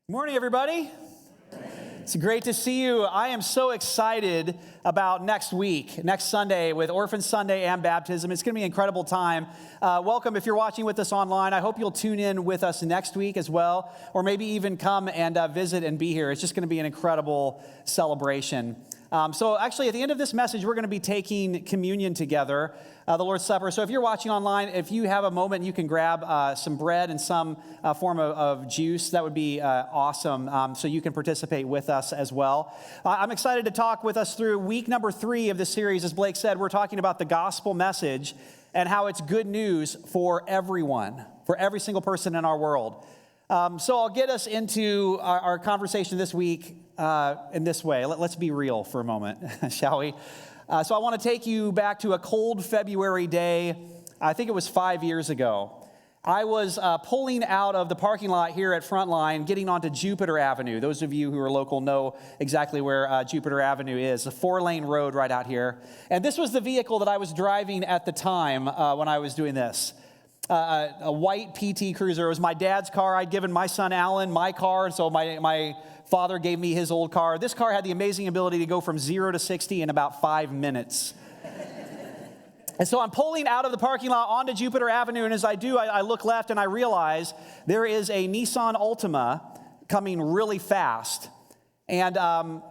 Morning, everybody. It's great to see you. I am so excited about next week, next Sunday with Orphan Sunday and baptism. It's going to be an incredible time. Welcome if you're watching with us online. I hope you'll tune in with us next week as well, or maybe even come and visit and be here. It's just going to be an incredible celebration. So actually, at the end of this message, we're going to be taking communion together, the Lord's Supper. So if you're watching online, if you have a moment, you can grab some bread and some form of juice. That would be awesome, so you can participate with us as well. I'm excited to talk with us through week number 3 of this series. As Blake said, we're talking about the gospel message and how it's good news for everyone, for every single person in our world. So I'll get us into our conversation this week in this way. Let's be real for a moment, shall we? So I want to take you back to a cold February day. I think it was 5 years ago. I was pulling out of the parking lot here at Frontline, getting onto Jupiter Avenue. Those of you who are local know exactly where Jupiter Avenue is, a 4-lane road right out here. And this was the vehicle that I was driving at the time when I was doing this. A white PT Cruiser. It was my dad's car. I'd given my son Alan my car, so my father gave me his old car. This car had the amazing ability to go from 0 to 60 in about 5 minutes. And so I'm pulling out of the parking lot onto Jupiter Avenue, and as I do, I look left and I realize there is a Nissan Altima coming really fast. And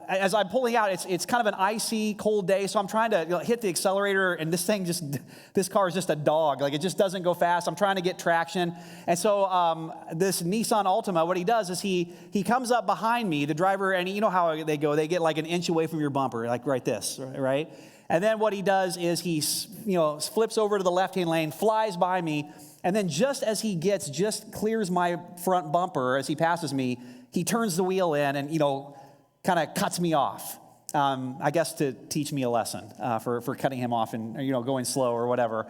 as I'm pulling out, it's kind of an icy, cold day, so I'm trying to hit the accelerator, and this car is just a dog. Like, it just doesn't go fast. I'm trying to get traction. And so this Nissan Altima, what he does is he comes up behind me, the driver, and you know how they go. They get like an inch away from your bumper, like right this, right? And then what he does is he flips over to the left-hand lane, flies by me, and then just as he just clears my front bumper as he passes me, he turns the wheel in and, kind of cuts me off, I guess to teach me a lesson for cutting him off and, going slow or whatever.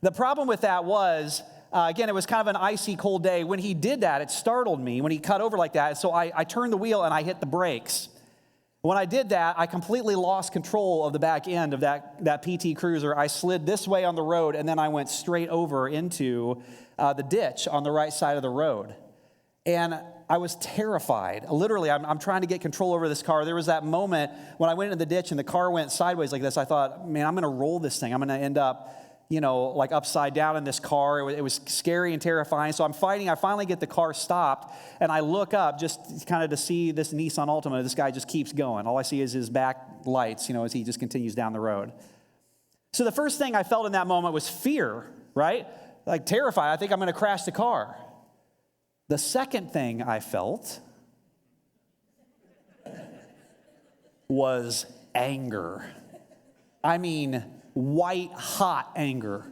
The problem with that was, again, it was kind of an icy cold day. When he did that, it startled me when he cut over like that. So I turned the wheel and I hit the brakes. When I did that, I completely lost control of the back end of that PT Cruiser. I slid this way on the road, and then I went straight over into the ditch on the right side of the road. And I was terrified. Literally, I'm trying to get control over this car. There was that moment when I went into the ditch and the car went sideways like this. I thought, man, I'm going to roll this thing. I'm going to end up, like upside down in this car. It was scary and terrifying. So I'm fighting. I finally get the car stopped, and I look up just kind of to see this Nissan Altima. This guy just keeps going. All I see is his back lights, as he just continues down the road. So the first thing I felt in that moment was fear, right? Like terrified. I think I'm going to crash the car. The second thing I felt was anger. I mean, white hot anger.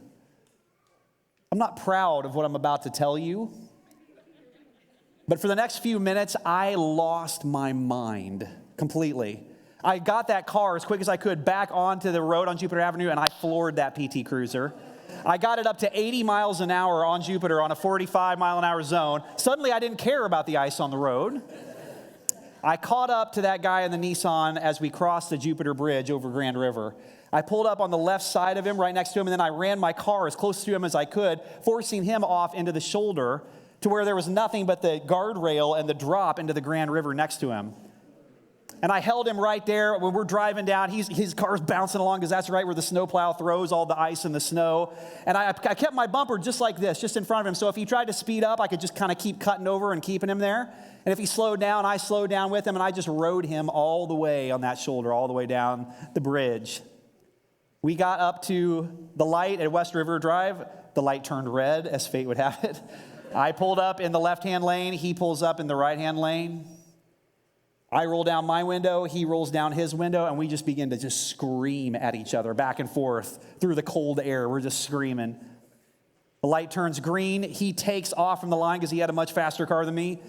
I'm not proud of what I'm about to tell you, but for the next few minutes, I lost my mind completely. I got that car as quick as I could back onto the road on Jupiter Avenue, and I floored that PT Cruiser. I got it up to 80 miles an hour on Jupiter on a 45 mile an hour zone. Suddenly, I didn't care about the ice on the road. I caught up to that guy in the Nissan as we crossed the Jupiter Bridge over Grand River. I pulled up on the left side of him, right next to him, and then I ran my car as close to him as I could, forcing him off into the shoulder to where there was nothing but the guardrail and the drop into the Grand River next to him. And I held him right there. When we're driving down, his car's bouncing along because that's right where the snowplow throws all the ice and the snow. And I kept my bumper just like this, just in front of him. So if he tried to speed up, I could just kind of keep cutting over and keeping him there. And if he slowed down, I slowed down with him, and I just rode him all the way on that shoulder, all the way down the bridge. We got up to the light at West River Drive. The light turned red, as fate would have it. I pulled up in the left-hand lane. He pulls up in the right-hand lane. I roll down my window, he rolls down his window, and we just begin to just scream at each other back and forth through the cold air. We're just screaming. The light turns green. He takes off from the line because he had a much faster car than me.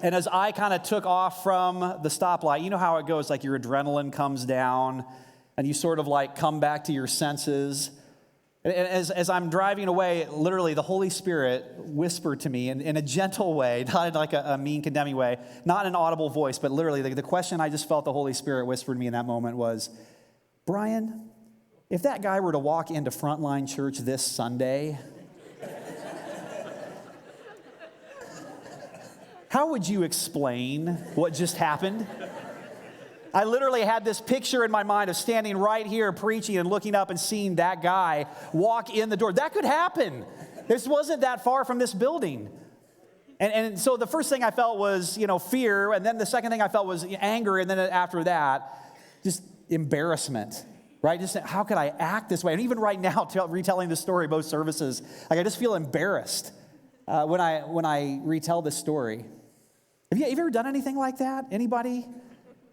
And as I kind of took off from the stoplight, you know how it goes, like your adrenaline comes down and you sort of like come back to your senses. And as I'm driving away, literally the Holy Spirit whispered to me in a gentle way, not in like a mean, condemning way, not an audible voice, but literally the question I just felt the Holy Spirit whispered to me in that moment was, Brian, if that guy were to walk into Frontline Church this Sunday, How would you explain what just happened? I literally had this picture in my mind of standing right here preaching and looking up and seeing that guy walk in the door. That could happen. This wasn't that far from this building. And so the first thing I felt was, fear. And then the second thing I felt was anger. And then after that, just embarrassment, right? Just how could I act this way? And even right now, retelling this story, both services, I just feel embarrassed when I retell this story. Have you ever done anything like that? Anybody?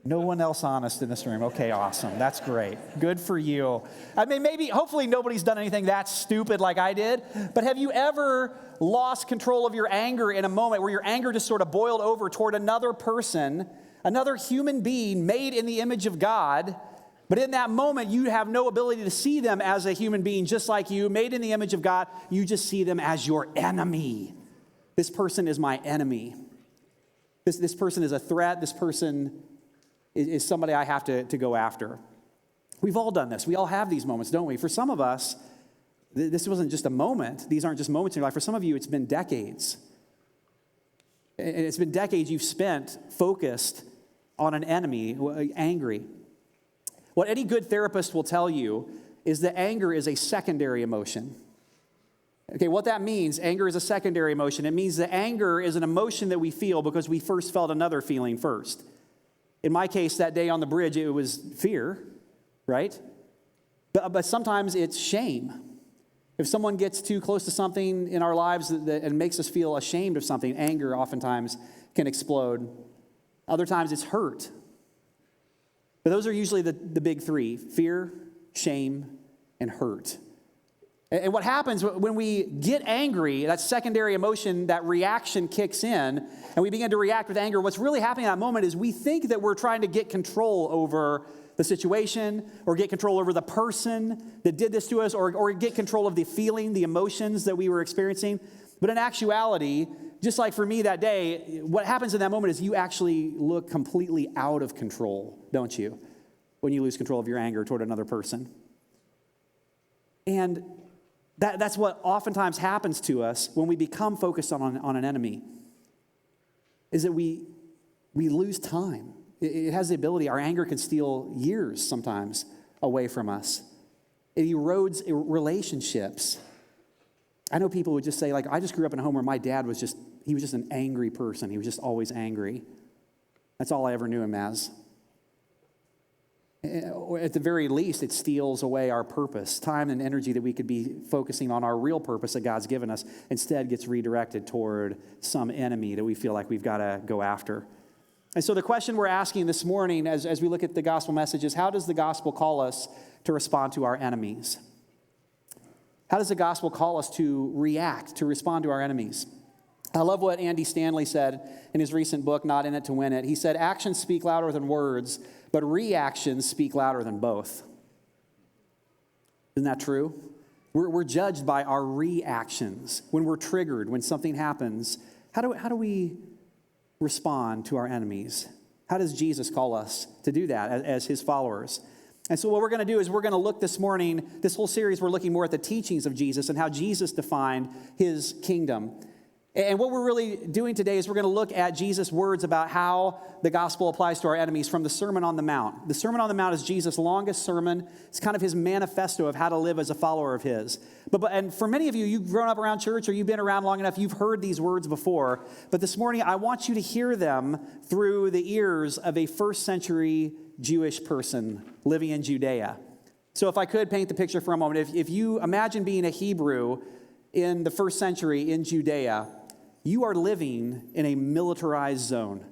No one else honest in this room. Okay, awesome. That's great. Good for you. I mean, hopefully nobody's done anything that stupid like I did, but have you ever lost control of your anger in a moment where your anger just sort of boiled over toward another person, another human being made in the image of God, but in that moment you have no ability to see them as a human being just like you, made in the image of God. You just see them as your enemy. This person is my enemy. This person is a threat. This person is somebody I have to go after. We've all done this. We all have these moments, don't we? For some of us, this wasn't just a moment. These aren't just moments in your life. For some of you, it's been decades. And it's been decades you've spent focused on an enemy, angry. What any good therapist will tell you is that anger is a secondary emotion. Okay, what that means, anger is a secondary emotion. It means that anger is an emotion that we feel because we first felt another feeling first. In my case, that day on the bridge, it was fear, right? But sometimes it's shame. If someone gets too close to something in our lives and makes us feel ashamed of something, anger oftentimes can explode. Other times it's hurt. But those are usually the big three: fear, shame, and hurt. And what happens when we get angry, that secondary emotion, that reaction kicks in, and we begin to react with anger, what's really happening in that moment is we think that we're trying to get control over the situation, or get control over the person that did this to us, or get control of the feeling, the emotions that we were experiencing. But in actuality, just like for me that day, what happens in that moment is you actually look completely out of control, don't you? When you lose control of your anger toward another person. And that's what oftentimes happens to us when we become focused on an enemy, is that we lose time. It has the ability, our anger can steal years sometimes away from us. It erodes relationships. I know people would just say, I just grew up in a home where my dad was just an angry person. He was just always angry. That's all I ever knew him as. Or at the very least, it steals away our purpose, time and energy that we could be focusing on our real purpose that God's given us, instead gets redirected toward some enemy that we feel like we've got to go after. And so the question we're asking this morning as we look at the gospel message is, how does the gospel call us to respond to our enemies? How does the gospel call us to react, to respond to our enemies? I love what Andy Stanley said in his recent book, Not in It to Win It. He said, actions speak louder than words, but reactions speak louder than both. Isn't that true? We're judged by our reactions. When we're triggered, when something happens, how do we respond to our enemies? How does Jesus call us to do that as his followers? And so what we're going to do is we're going to look this morning, this whole series, we're looking more at the teachings of Jesus and how Jesus defined his kingdom. And what we're really doing today is we're going to look at Jesus' words about how the gospel applies to our enemies from the Sermon on the Mount. The Sermon on the Mount is Jesus' longest sermon. It's kind of his manifesto of how to live as a follower of his. And for many of you, you've grown up around church or you've been around long enough, you've heard these words before. But this morning, I want you to hear them through the ears of a first century Jewish person living in Judea. So if I could paint the picture for a moment, if you imagine being a Hebrew in the first century in Judea, you are living in a militarized zone.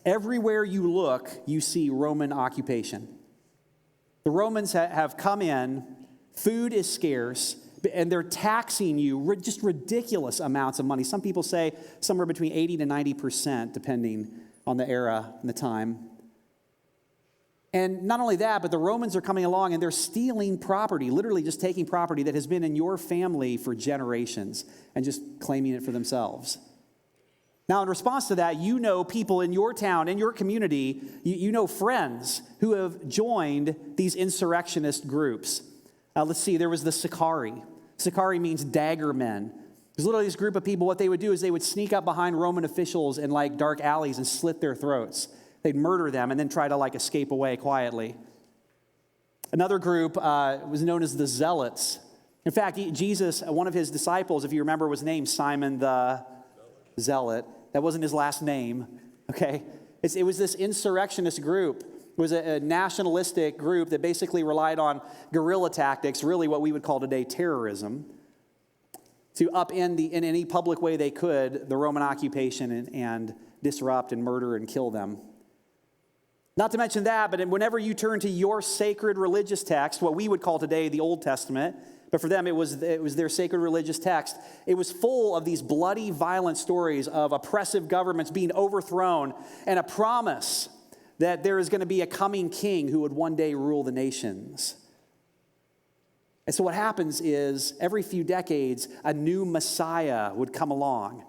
Everywhere you look, you see Roman occupation. The Romans have come in, food is scarce, and they're taxing you just ridiculous amounts of money. Some people say somewhere between 80 to 90%, depending on the era and the time. And not only that, but the Romans are coming along and they're stealing property, literally just taking property that has been in your family for generations and just claiming it for themselves. Now, in response to that, you know people in your town, in your community, you know friends who have joined these insurrectionist groups. Let's see, there was the Sicarii. Sicarii means dagger men. There's literally this group of people, what they would do is they would sneak up behind Roman officials in like dark alleys and slit their throats. They'd murder them and then try to like escape away quietly. Another group was known as the Zealots. In fact, Jesus, one of his disciples, if you remember, was named Simon the Zealot. That wasn't his last name, okay? It was this insurrectionist group. It was a nationalistic group that basically relied on guerrilla tactics, really what we would call today terrorism, to upend in any public way they could the Roman occupation and disrupt and murder and kill them. Not to mention that, but whenever you turn to your sacred religious text, what we would call today the Old Testament, but for them it was their sacred religious text, it was full of these bloody, violent stories of oppressive governments being overthrown and a promise that there is going to be a coming king who would one day rule the nations. And so what happens is every few decades, a new Messiah would come along.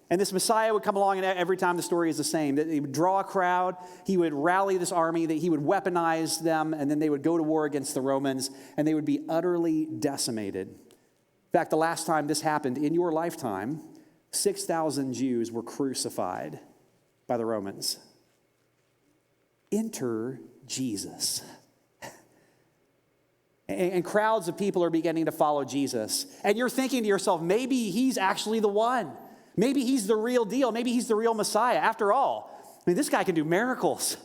And this Messiah would come along, and every time the story is the same. That he would draw a crowd, he would rally this army, that he would weaponize them, and then they would go to war against the Romans, and they would be utterly decimated. In fact, the last time this happened in your lifetime, 6,000 Jews were crucified by the Romans. Enter Jesus. And crowds of people are beginning to follow Jesus. And you're thinking to yourself, maybe he's actually the one. Maybe he's the real deal. Maybe he's the real Messiah. After all, I mean, this guy can do miracles.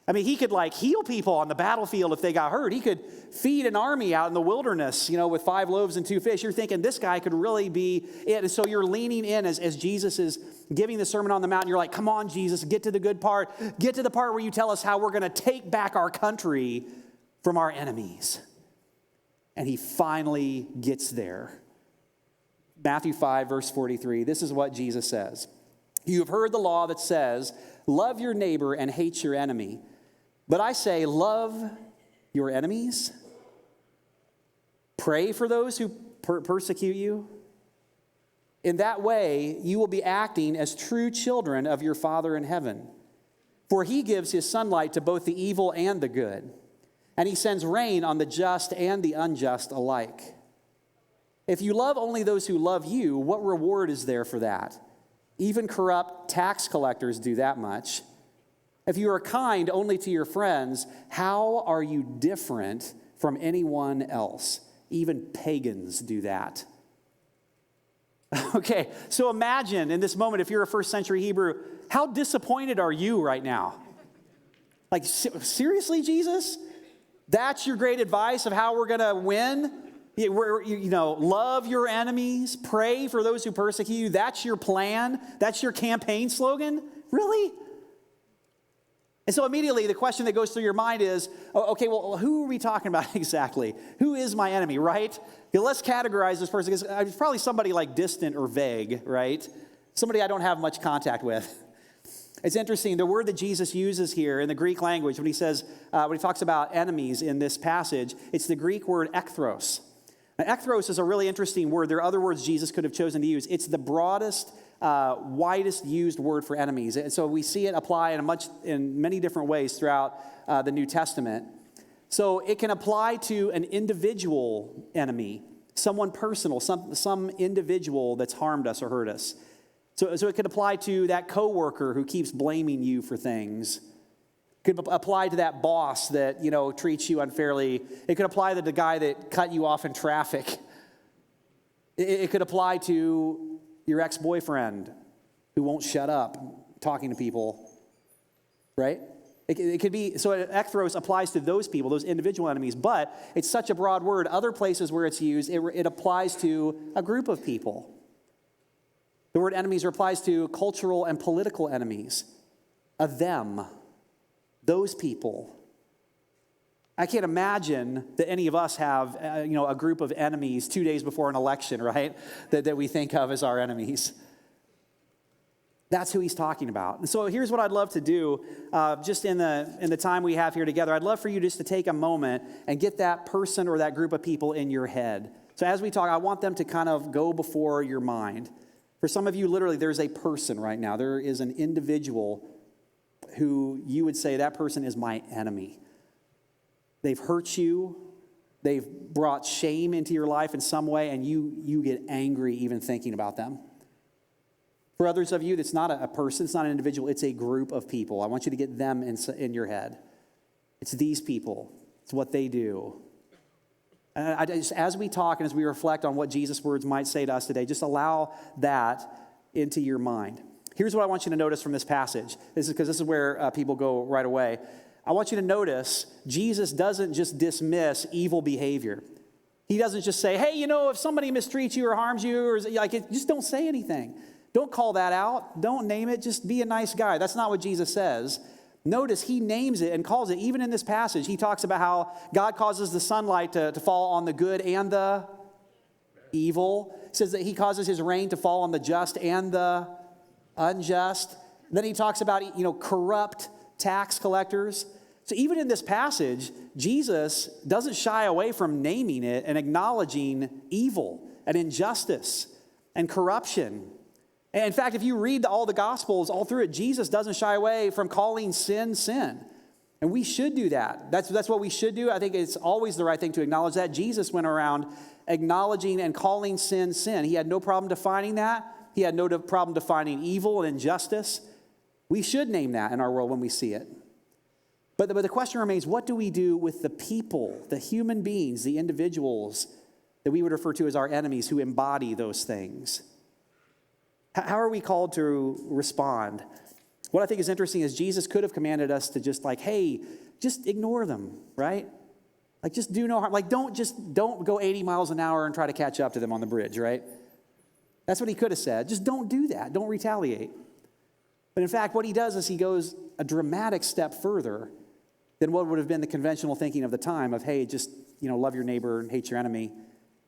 I mean, he could like heal people on the battlefield if they got hurt. He could feed an army out in the wilderness, with 5 loaves and 2 fish. You're thinking this guy could really be it. And so you're leaning in as Jesus is giving the Sermon on the Mount. You're like, come on, Jesus, get to the good part. Get to the part where you tell us how we're going to take back our country from our enemies. And he finally gets there. Matthew 5, verse 43, this is what Jesus says. You have heard the law that says, love your neighbor and hate your enemy. But I say, love your enemies. Pray for those who persecute you. In that way, you will be acting as true children of your Father in heaven. For he gives his sunlight to both the evil and the good. And he sends rain on the just and the unjust alike. If you love only those who love you, what reward is there for that? Even corrupt tax collectors do that much. If you are kind only to your friends, how are you different from anyone else? Even pagans do that. Okay, so imagine in this moment, if you're a first century Hebrew, how disappointed are you right now? Like, seriously, Jesus? That's your great advice of how we're going to win? Love your enemies, pray for those who persecute you. That's your plan? That's your campaign slogan? Really? And so immediately the question that goes through your mind is, okay, well, who are we talking about exactly? Who is my enemy, right? Let's categorize this person. It's probably somebody like distant or vague, right? Somebody I don't have much contact with. It's interesting, the word that Jesus uses here in the Greek language, when he talks about enemies in this passage, it's the Greek word ecthros. Now, ecthros is a really interesting word. There are other words Jesus could have chosen to use. It's the broadest, widest used word for enemies. And so we see it apply in many different ways throughout the New Testament. So it can apply to an individual enemy, someone personal, some individual that's harmed us or hurt us. So it could apply to that coworker who keeps blaming you for things. It could apply to that boss that, treats you unfairly. It could apply to the guy that cut you off in traffic. It could apply to your ex-boyfriend who won't shut up talking to people, right? It could be, so ecthros applies to those people, those individual enemies, but it's such a broad word. Other places where it's used, it applies to a group of people. The word enemies applies to cultural and political enemies, them, those people. I can't imagine that any of us have, a group of enemies 2 days before an election, right, that we think of as our enemies. That's who he's talking about. And so here's what I'd love to do, just in the time we have here together. I'd love for you just to take a moment and get that person or that group of people in your head. So as we talk, I want them to kind of go before your mind. For some of you, literally, there's a person right now. There is an individual who you would say, that person is my enemy. They've hurt you. they've brought shame into your life in some way, and you get angry even thinking about them. For others of you, it's not a person, it's not an individual, it's a group of people. I want you to get them in your head. It's these people. It's what they do. And as we talk and as we reflect on what Jesus' words might say to us today, just allow that into your mind. Here's what I want you to notice from this passage. This is where people go right away. I want you to notice Jesus doesn't just dismiss evil behavior. He doesn't just say, hey, if somebody mistreats you or harms you, or just don't say anything. Don't call that out. Don't name it. Just be a nice guy. That's not what Jesus says. Notice he names it and calls it. Even in this passage, he talks about how God causes the sunlight to fall on the good and the evil. He says that he causes his rain to fall on the just and the unjust. Then he talks about, corrupt tax collectors. So even in this passage, Jesus doesn't shy away from naming it and acknowledging evil and injustice and corruption. And in fact, if you read all the Gospels, all through it, Jesus doesn't shy away from calling sin, sin. And we should do that. That's what we should do. I think it's always the right thing to acknowledge that. Jesus went around acknowledging and calling sin, sin. He had no problem defining that. He had no problem defining evil and injustice. We should name that in our world when we see it. But the question remains, what do we do with the people, the human beings, the individuals that we would refer to as our enemies who embody those things? How are we called to respond? What I think is interesting is Jesus could have commanded us to just just ignore them, right? Just do no harm. Don't go 80 miles an hour and try to catch up to them on the bridge, right? That's what he could have said. Just don't do that. Don't retaliate. But in fact, what he does is he goes a dramatic step further than what would have been the conventional thinking of the time of, hey, just, love your neighbor and hate your enemy.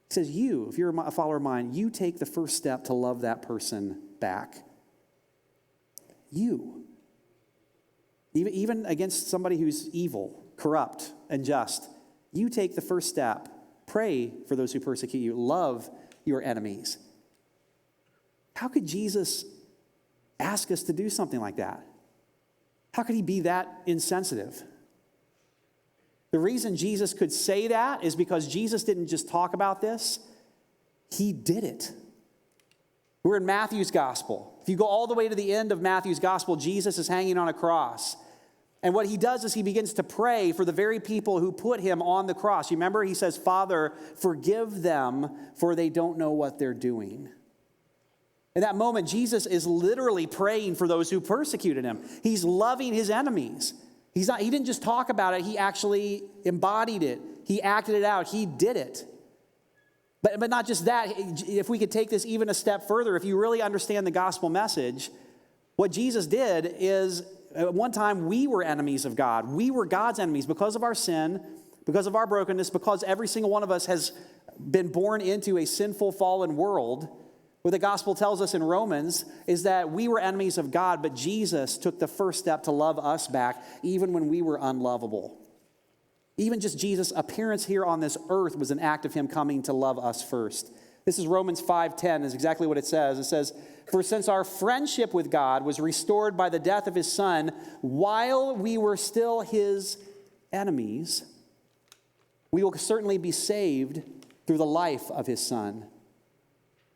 He says, if you're a follower of mine, you take the first step to love that person back. You. Even against somebody who's evil, corrupt, and just, you take the first step. Pray for those who persecute you. Love your enemies. How could Jesus ask us to do something like that? How could he be that insensitive? The reason Jesus could say that is because Jesus didn't just talk about this, he did it. We're in Matthew's gospel. If you go all the way to the end of Matthew's gospel, Jesus is hanging on a cross. And what he does is he begins to pray for the very people who put him on the cross. You remember, he says, Father, forgive them, for they don't know what they're doing. In that moment, Jesus is literally praying for those who persecuted him. He's loving his enemies. He didn't just talk about it, he actually embodied it. He acted it out, he did it. But not just that, if we could take this even a step further, if you really understand the gospel message, what Jesus did is, at one time, we were enemies of God. We were God's enemies because of our sin, because of our brokenness, because every single one of us has been born into a sinful, fallen world. What the gospel tells us in Romans is that we were enemies of God, but Jesus took the first step to love us back, even when we were unlovable. Even just Jesus' appearance here on this earth was an act of him coming to love us first. This is Romans 5:10 is exactly what it says. It says, for since our friendship with God was restored by the death of his son, while we were still his enemies, we will certainly be saved through the life of his son.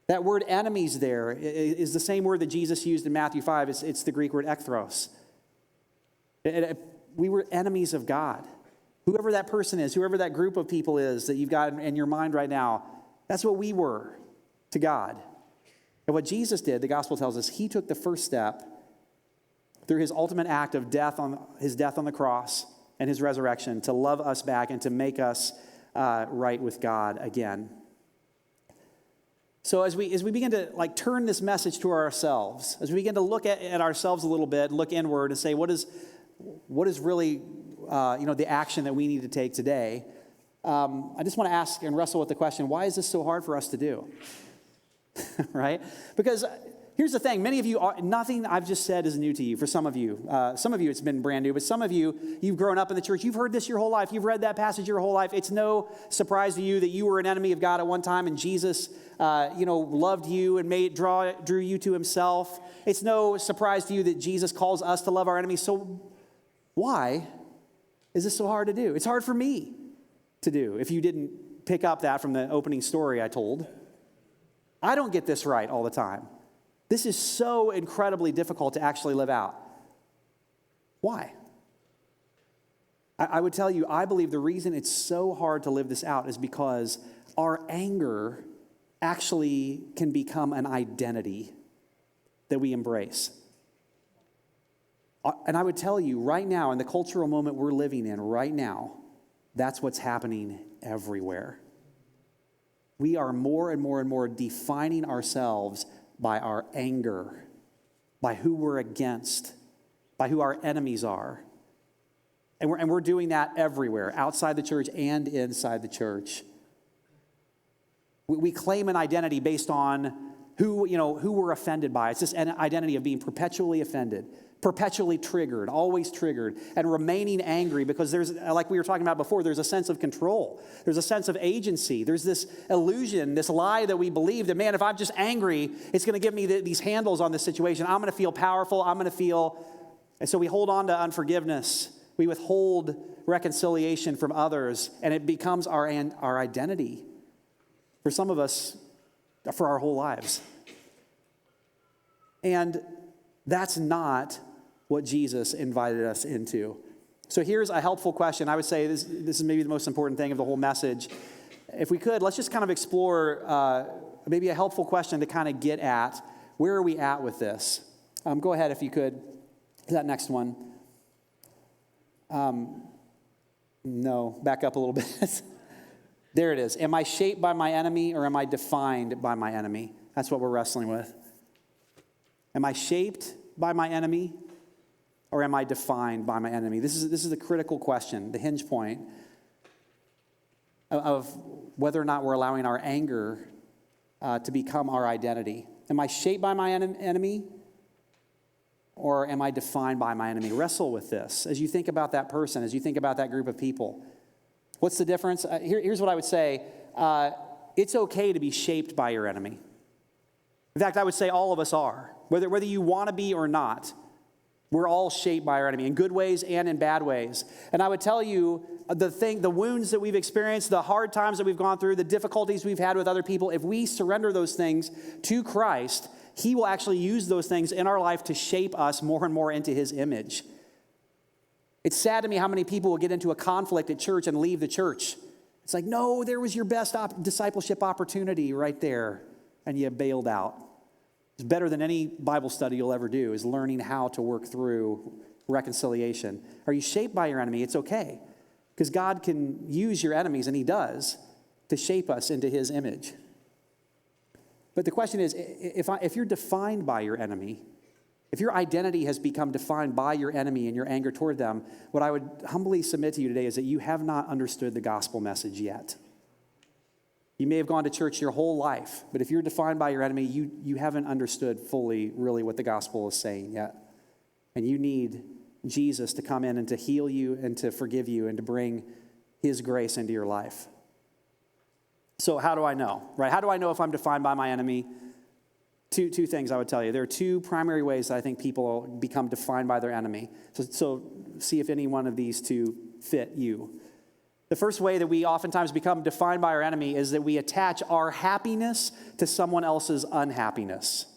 That word enemies there is the same word that Jesus used in Matthew 5. It's the Greek word ekthros. We were enemies of God. Whoever that person is, whoever that group of people is that you've got in your mind right now, that's what we were to God. And what Jesus did, the gospel tells us, he took the first step through his ultimate act of his death on the cross and his resurrection to love us back and to make us right with God again. So as we begin to turn this message to ourselves, as we begin to look at ourselves a little bit, look inward and say, what is really the action that we need to take today? I just want to ask and wrestle with the question, why is this so hard for us to do? Right? Because here's the thing, many of you, nothing I've just said is new to you. For some of you it's been brand new, but some of you, you've grown up in the church, you've heard this your whole life, you've read that passage your whole life. It's no surprise to you that you were an enemy of God at one time and Jesus loved you and drew you to himself. It's no surprise to you that Jesus calls us to love our enemies. So why is this so hard to do? It's hard for me. to do. If you didn't pick up that from the opening story I told, I don't get this right all the time. This is so incredibly difficult to actually live out. Why? I would tell you, I believe the reason it's so hard to live this out is because our anger actually can become an identity that we embrace. And I would tell you right now, in the cultural moment we're living in right now, that's what's happening everywhere. We are more and more and more defining ourselves by our anger, by who we're against, by who our enemies are. And we're doing that everywhere, outside the church and inside the church. We claim an identity based on who we're offended by. It's this identity of being perpetually offended, perpetually triggered, always triggered, and remaining angry because there's, like we were talking about before, there's a sense of control. There's a sense of agency. There's this illusion, this lie that we believe that, man, if I'm just angry, it's going to give me these handles on this situation. I'm going to feel powerful. And so we hold on to unforgiveness. We withhold reconciliation from others, and it becomes our identity. For some of us, for our whole lives. And that's not what Jesus invited us into. So here's a helpful question. I would say this is maybe the most important thing of the whole message. If we could, let's just kind of explore maybe a helpful question to kind of get at, where are we at with this? Go ahead if you could. That next one. No, back up a little bit. There it is. Am I shaped by my enemy or am I defined by my enemy? That's what we're wrestling with. Am I shaped by my enemy or am I defined by my enemy? This is the critical question, the hinge point of whether or not we're allowing our anger to become our identity. Am I shaped by my enemy or am I defined by my enemy? Wrestle with this as you think about that person, as you think about that group of people. What's the difference? Here's what I would say. It's okay to be shaped by your enemy. In fact, I would say all of us are. Whether you want to be or not, we're all shaped by our enemy in good ways and in bad ways. And I would tell you, the wounds that we've experienced, the hard times that we've gone through, the difficulties we've had with other people, if we surrender those things to Christ, He will actually use those things in our life to shape us more and more into His image. It's sad to me how many people will get into a conflict at church and leave the church. It's like, no, there was your best discipleship opportunity right there, and you bailed out. It's better than any Bible study you'll ever do, is learning how to work through reconciliation. Are you shaped by your enemy? It's okay, because God can use your enemies, and He does, to shape us into His image. But the question is, if you're defined by your enemy, if your identity has become defined by your enemy and your anger toward them, what I would humbly submit to you today is that you have not understood the gospel message yet. You may have gone to church your whole life, but if you're defined by your enemy, you haven't understood fully really what the gospel is saying yet. And you need Jesus to come in and to heal you and to forgive you and to bring His grace into your life. So how do I know, right? How do I know if I'm defined by my enemy? Two things I would tell you. There are two primary ways that I think people become defined by their enemy. So see if any one of these two fit you. The first way that we oftentimes become defined by our enemy is that we attach our happiness to someone else's unhappiness.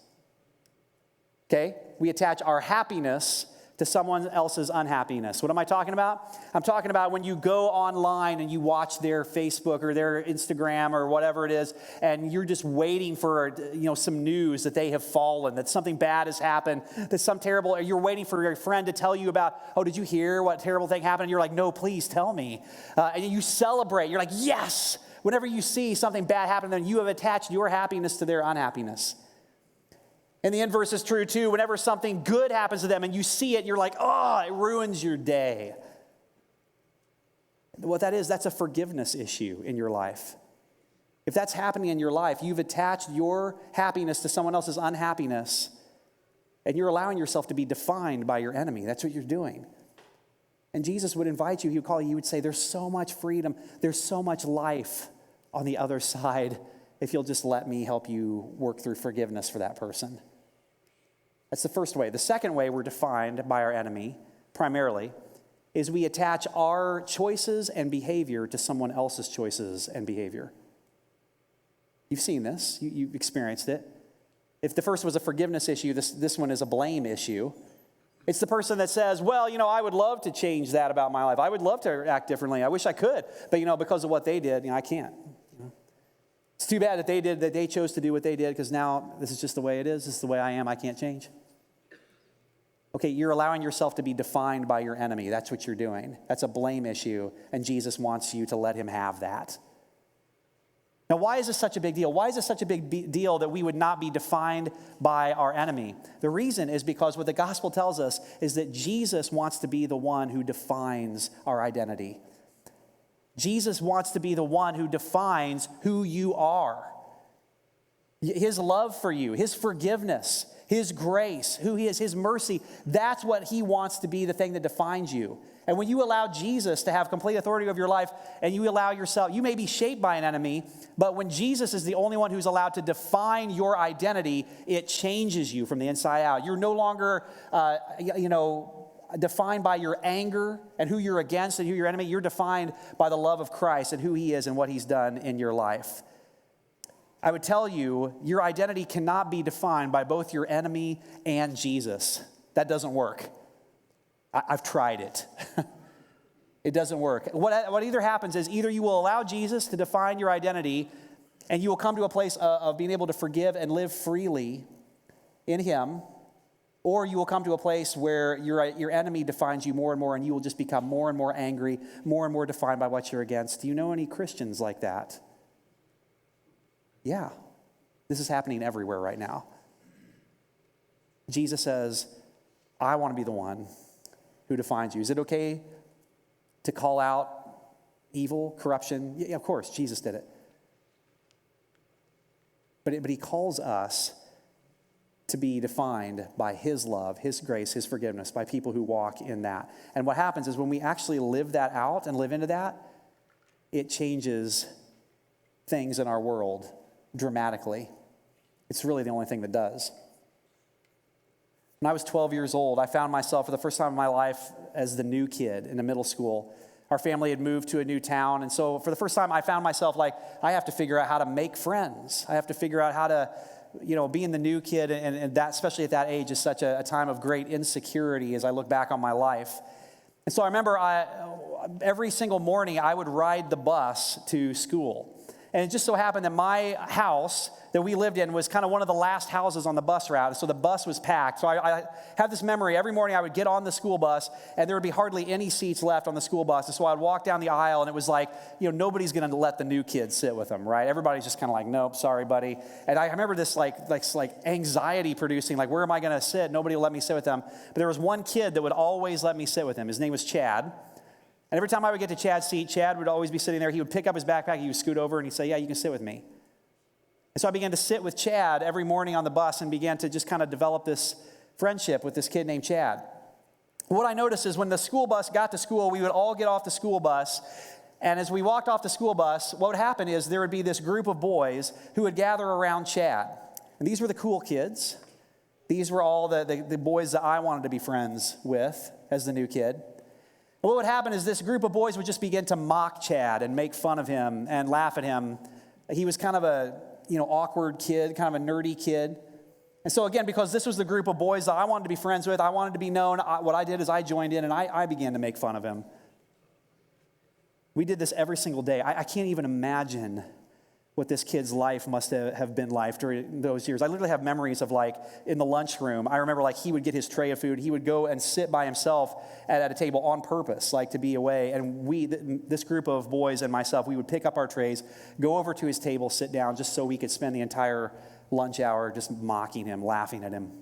Okay? We attach our happiness to someone else's unhappiness. What am I talking about? I'm talking about when you go online and you watch their Facebook or their Instagram or whatever it is, and you're just waiting for some news that they have fallen, that something bad has happened, that you're waiting for your friend to tell you about, oh, did you hear what terrible thing happened? And you're like, no, please tell me. And you celebrate. You're like, yes. Whenever you see something bad happen, then you have attached your happiness to their unhappiness. And the inverse is true too. Whenever something good happens to them and you see it, you're like, oh, it ruins your day. What that is, that's a forgiveness issue in your life. If that's happening in your life, you've attached your happiness to someone else's unhappiness, and you're allowing yourself to be defined by your enemy. That's what you're doing. And Jesus would invite you, He would call you, He would say, there's so much freedom, there's so much life on the other side if you'll just let me help you work through forgiveness for that person. That's the first way. The second way we're defined by our enemy, primarily, is we attach our choices and behavior to someone else's choices and behavior. You've seen this. You've experienced it. If the first was a forgiveness issue, this one is a blame issue. It's the person that says, well, I would love to change that about my life. I would love to act differently. I wish I could. But, because of what they did, I can't. It's too bad that they chose to do what they did, because now this is just the way it is. This is the way I am. I can't change. Okay, you're allowing yourself to be defined by your enemy. That's what you're doing. That's a blame issue, and Jesus wants you to let him have that. Now, why is this such a big deal? Why is this such a big deal that we would not be defined by our enemy? The reason is because what the gospel tells us is that Jesus wants to be the one who defines our identity. Jesus wants to be the one who defines who you are. His love for you, his forgiveness, his grace, who he is, his mercy, that's what he wants to be the thing that defines you. And when you allow Jesus to have complete authority over your life, and you allow yourself, you may be shaped by an enemy, but when Jesus is the only one who's allowed to define your identity, it changes you from the inside out. You're no longer, defined by your anger and who you're against and who your enemy. You're defined by the love of Christ and who he is and what he's done in your life. I would tell you, your identity cannot be defined by both your enemy and Jesus. That doesn't work. I've tried it. It doesn't work. What either happens is either you will allow Jesus to define your identity, and you will come to a place of being able to forgive and live freely in him, or you will come to a place where your enemy defines you more and more, and you will just become more and more angry, more and more defined by what you're against. Do you know any Christians like that? Yeah. This is happening everywhere right now. Jesus says, I want to be the one who defines you. Is it okay to call out evil, corruption? Yeah, of course, Jesus did it. But he calls us to be defined by his love, his grace, his forgiveness, by people who walk in that. And what happens is when we actually live that out and live into that, it changes things in our world dramatically. It's really the only thing that does. When I was 12 years old, I found myself for the first time in my life as the new kid in a middle school. Our family had moved to a new town, and so for the first time I found myself like, I have to figure out how to make friends. I have to figure out how to, being the new kid, and that, especially at that age, is such a time of great insecurity as I look back on my life. And so I remember every single morning I would ride the bus to school. And it just so happened that my house that we lived in was kind of one of the last houses on the bus route. So the bus was packed. So I have this memory. Every morning I would get on the school bus, and there would be hardly any seats left on the school bus. And so I'd walk down the aisle, and it was like, nobody's going to let the new kids sit with them, right? Everybody's just kind of like, nope, sorry, buddy. And I remember this like anxiety producing, like, where am I going to sit? Nobody will let me sit with them. But there was one kid that would always let me sit with him. His name was Chad. And every time I would get to Chad's seat, Chad would always be sitting there. He would pick up his backpack, he would scoot over, and he'd say, yeah, you can sit with me. And so I began to sit with Chad every morning on the bus and began to just kind of develop this friendship with this kid named Chad. What I noticed is when the school bus got to school, we would all get off the school bus. And as we walked off the school bus, what would happen is there would be this group of boys who would gather around Chad. And these were the cool kids. These were all the boys that I wanted to be friends with as the new kid. What would happen is this group of boys would just begin to mock Chad and make fun of him and laugh at him. He was kind of a awkward kid, kind of a nerdy kid. And so again, because this was the group of boys that I wanted to be friends with, I wanted to be known, what I did is I joined in and I began to make fun of him. We did this every single day. I can't even imagine what this kid's life must have been like during those years. I literally have memories of like in the lunchroom. I remember like he would get his tray of food. He would go and sit by himself at a table on purpose, like to be away. And this group of boys and myself, we would pick up our trays, go over to his table, sit down just so we could spend the entire lunch hour just mocking him, laughing at him.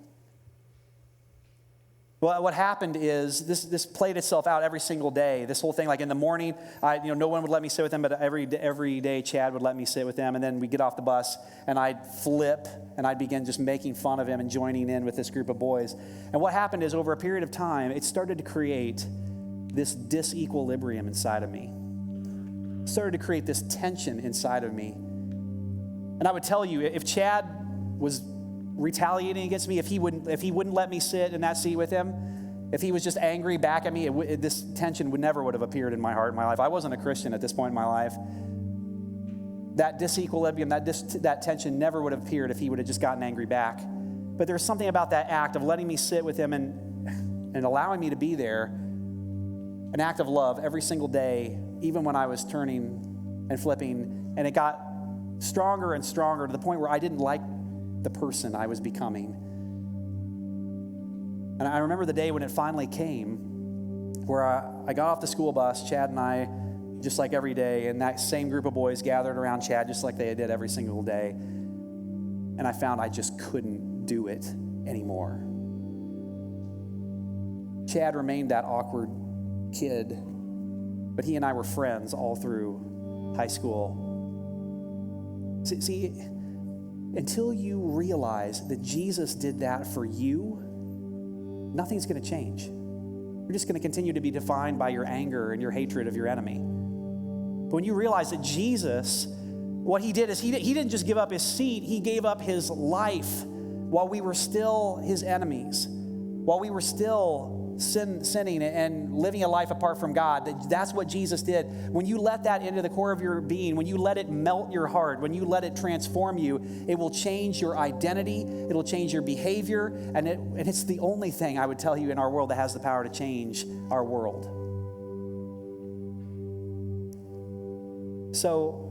Well, what happened is this played itself out every single day. This whole thing, like in the morning, no one would let me sit with them, but every day Chad would let me sit with them. And then we'd get off the bus, and I'd flip, and I'd begin just making fun of him and joining in with this group of boys. And what happened is over a period of time, it started to create this disequilibrium inside of me. It started to create this tension inside of me. And I would tell you, if Chad was retaliating against me, if he wouldn't let me sit in that seat with him, If he was just angry back at me, this tension would have appeared in my heart, in my life. I wasn't a Christian at this point in my life. That disequilibrium, that tension never would have appeared if he would have just gotten angry back. But there's something about that act of letting me sit with him and allowing me to be there, an act of love every single day, even when I was turning and flipping. And it got stronger and stronger to the point where I didn't like the person I was becoming. And I remember the day when it finally came, where I got off the school bus, Chad and I, just like every day, and that same group of boys gathered around Chad just like they did every single day. And I found I just couldn't do it anymore. Chad remained that awkward kid, but he and I were friends all through high school. See, until you realize that Jesus did that for you, nothing's going to change. You're just going to continue to be defined by your anger and your hatred of your enemy. But when you realize that Jesus, what he did is he didn't just give up his seat, he gave up his life while we were still his enemies, while we were still sinning and living a life apart from God. That's what Jesus did. When you let that into the core of your being, when you let it melt your heart, when you let it transform you, it will change your identity, it'll change your behavior, and it's the only thing I would tell you in our world that has the power to change our world. So,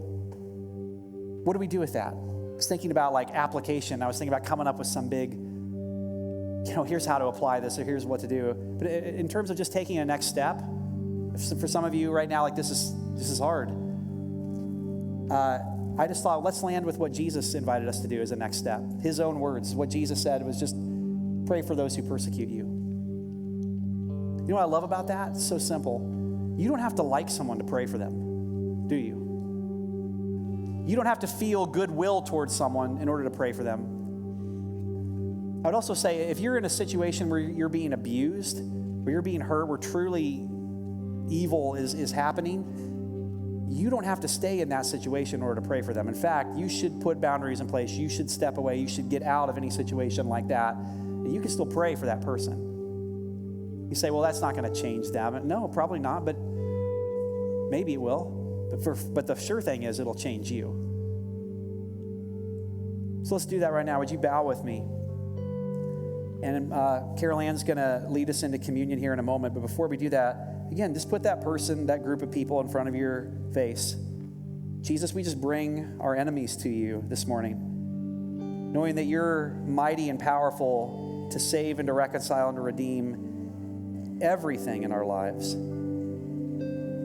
what do we do with that? I was thinking about application. I was thinking about coming up with some big, here's how to apply this, or here's what to do. But in terms of just taking a next step, for some of you right now, this is hard. I just thought, let's land with what Jesus invited us to do as a next step. His own words, what Jesus said was just pray for those who persecute you. You know what I love about that? It's so simple. You don't have to like someone to pray for them, do you? You don't have to feel goodwill towards someone in order to pray for them. I would also say, if you're in a situation where you're being abused, where you're being hurt, where truly evil is happening, you don't have to stay in that situation in order to pray for them. In fact, you should put boundaries in place. You should step away. You should get out of any situation like that. And you can still pray for that person. You say, well, that's not going to change them. No, probably not, but maybe it will. But the sure thing is it'll change you. So let's do that right now. Would you bow with me? And Carol Ann's going to lead us into communion here in a moment. But before we do that, again, just put that person, that group of people in front of your face. Jesus, we just bring our enemies to you this morning, knowing that you're mighty and powerful to save and to reconcile and to redeem everything in our lives.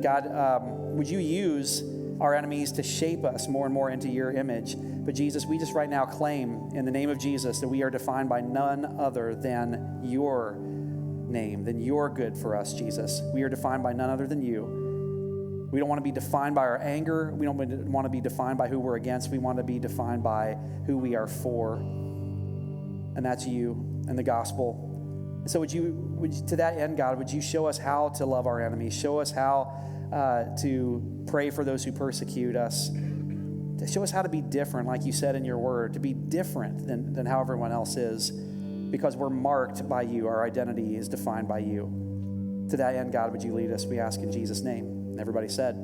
God, would you use our enemies to shape us more and more into your image? But Jesus, we just right now claim in the name of Jesus that we are defined by none other than your name, than your good for us, Jesus. We are defined by none other than you. We don't want to be defined by our anger. We don't want to be defined by who we're against. We want to be defined by who we are for. And that's you and the gospel. And so would you, to that end, God, would you show us how to love our enemies? Show us how to pray for those who persecute us. To show us how to be different, like you said in your word, to be different than how everyone else is, because we're marked by you. Our identity is defined by you. To that end, God, would you lead us? We ask in Jesus' name. And everybody said,